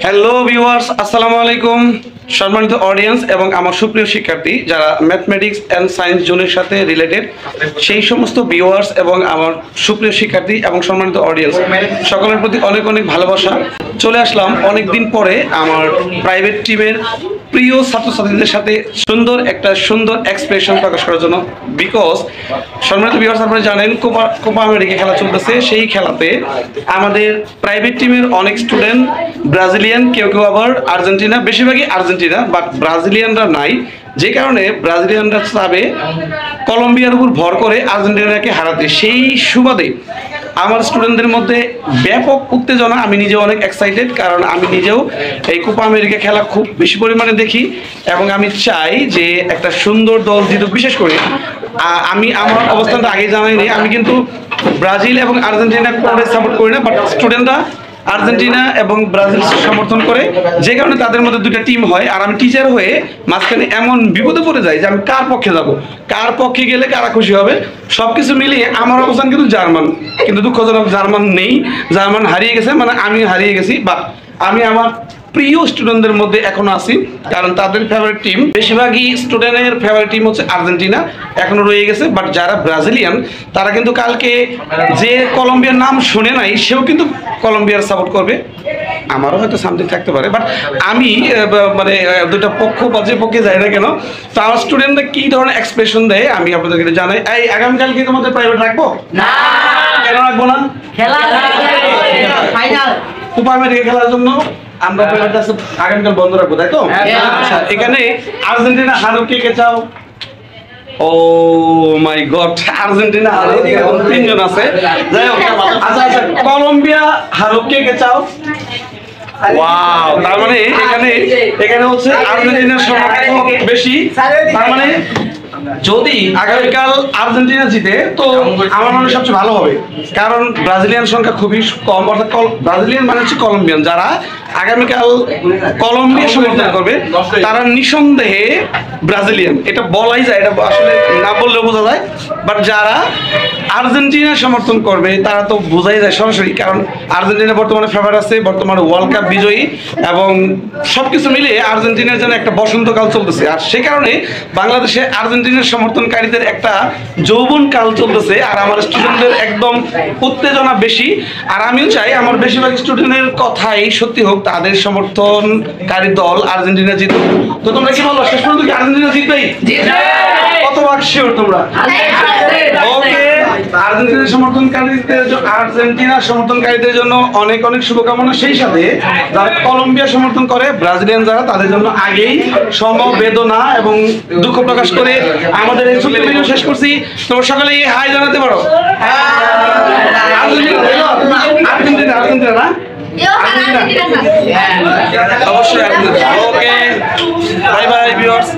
Hello viewers, আসসালামু আলাইকুম। সম্মানিত অডিয়েন্স এবং আমার সুপ্রিয় শিক্ষার্থী যারা ম্যাথমেটিক্স অ্যান্ড সায়েন্স জোনের সাথে রিলেটেড, সেই সমস্ত ভিউয়ার্স এবং আমার সুপ্রিয় শিক্ষার্থী এবং সম্মানিত অডিয়েন্স সকলের প্রতি অনেক অনেক ভালোবাসা। চলে আসলাম অনেক দিন পরে আমার প্রাইভেট টিমের প্রিয় ছাত্রছাত্রীদের সাথে সুন্দর এক্সপ্রেশন প্রকাশ করার জন্য। বিকজ সম্মানিত ভিউয়ার্স, আপনারা জানেন কোপা আমেরিকা খেলা চলতেছে। সেই খেলাতে আমাদের প্রাইভেট টিমের অনেক স্টুডেন্ট ব্রাজিলিয়ান, কেউ কেউ আবার আর্জেন্টিনা, বেশিরভাগই আর্জেন্টিনা, বাট ব্রাজিলিয়ানরা নাই। যে কারণে ব্রাজিলিয়ানরা চাবে কলম্বিয়ার উপর ভর করে আর্জেন্টিনাকে হারাতে। সেই সুবাদে আমার স্টুডেন্টদের মধ্যে ব্যাপক উত্তেজনা। আমি নিজেও অনেক এক্সাইটেড, কারণ আমি নিজেও এই কোপা আমেরিকা খেলা খুব বেশি পরিমাণে দেখি এবং আমি চাই যে একটা সুন্দর দল জিতুক। বিশেষ করে আমি আমার অবস্থানটা আগে জানাইনি, আমি কিন্তু ব্রাজিল এবং আর্জেন্টিনা করে সাপোর্ট করি না, বাট স্টুডেন্টরা আর্জেন্টিনা এবং ব্রাজিল সমর্থন করে। যে কারণে তাদের মধ্যে দুইটা টিম হয়, আর আমি টিচার হয়ে মাঝখানে এমন বিপদে পড়ে যাই যে আমি কার পক্ষে যাব, কার পক্ষে গেলে কারা খুশি হবে। সব কিছু মিলিয়ে আমার অবস্থান কিন্তু জার্মান, কিন্তু দুঃখজনক জার্মান নেই, জার্মান হারিয়ে গেছে, মানে আমি হারিয়ে গেছি। বাট আমি আমার প্রিয় স্টুডেন্টদের মধ্যে এখনো আছি, কারণ তাদের ফেভারিট টিম, বেশিরভাগই স্টুডেন্টের ফেভারিট টিম হচ্ছে আর্জেন্টিনা, এখনো রয়ে গেছে। বাট যারা ব্রাজিলিয়ান তারা কিন্তু কালকে, যে কলম্বিয়ার নাম শুনে নাই সেও কিন্তু কলম্বিয়ার সাপোর্ট করবে। আমারও হয়তো সামথিং থাকতে পারে, বাট আমি মানে দুটা পক্ষ বা যে পক্ষে যাই না কেন, তো আমার স্টুডেন্টরা কি ধরনের এক্সপ্রেশন দেয় আমি আপনাদেরকে জানাই। এই আগামীকাল কি তোমাদের প্রাইভেট রাখবো? না। কেন রাখবো না? খেলা ফাইনাল কোপা আমেরিকা খেলার জন্য আমরা আগামীকাল বন্ধ রাখবো, তাই তো? এখানে আর্জেন্টিনা হারুক, কে চাও? ও মাই গড, আর্জেন্টিনা হারুক, তিনজন আছে। যাই হোক, আচ্ছা, কলম্বিয়া হারুক, কে চাও? ওয়াও, তার মানে এখানে হচ্ছে আর্জেন্টিনার সমর্থন বেশি। তার মানে যদি আগামীকাল আর্জেন্টিনা জিতে তো আমার মনে হয় সবচেয়ে ভালো হবে, কারণ ব্রাজিলিয়ান সংখ্যা খুবই কম, অর্থাৎ ব্রাজিলিয়ান মানে হচ্ছে কলম্বিয়ান। যারা আগামীকাল কলম্বিয়া সমর্থন করবে তারা নিঃসন্দেহে ব্রাজিলিয়ান, এটা বলাই যায়, এটা আসলে না বললেও বোঝা যায়। বাট যারা আর্জেন্টিনা সমর্থন করবে তারা তো বোঝাই যায় সরাসরি, কারণ আর্জেন্টিনা বর্তমানে ফেভার আছে, বর্তমানে ওয়ার্ল্ড কাপ বিজয়ী, এবং সবকিছু মিলিয়ে আর্জেন্টিনার জন্য একটা বসন্তকাল চলতেছে। আর সে কারণে বাংলাদেশে আর্জেন্টিনার সমর্থনকারীদের একটা যৌবন কাল চলতেছে, আর আমার স্টুডেন্টদের একদম উত্তেজনা বেশি। আর আমিও চাই আমার বেশিরভাগ স্টুডেন্টের কথাই সত্যি হোক, তাদের সমর্থনকারী দল আর্জেন্টিনা জিতুক। তো তোমরা কি বলো, শেষ পর্যন্ত কি আর্জেন্টিনা জিতবেই? কতবার শিওর তোমরা? ওকে, আর্জেন্টিনা সমর্থনকারীদের জন্য অনেক অনেক শুভকামনা। সেই সাথে যারা কলম্বিয়া সমর্থন করে, ব্রাজিলিয়ান যারা, তাদের জন্য আগেই সমবেদনা এবং দুঃখ প্রকাশ করে আমাদের এই ছোট্ট ভিডিও শেষ করছি। তোমরা সকালে হাই জানাতে পারো। আর্জেন্টিনা না? অবশ্যই আর্জেন্টিনা। ওকে, বাই বাই ভিউয়ার্স।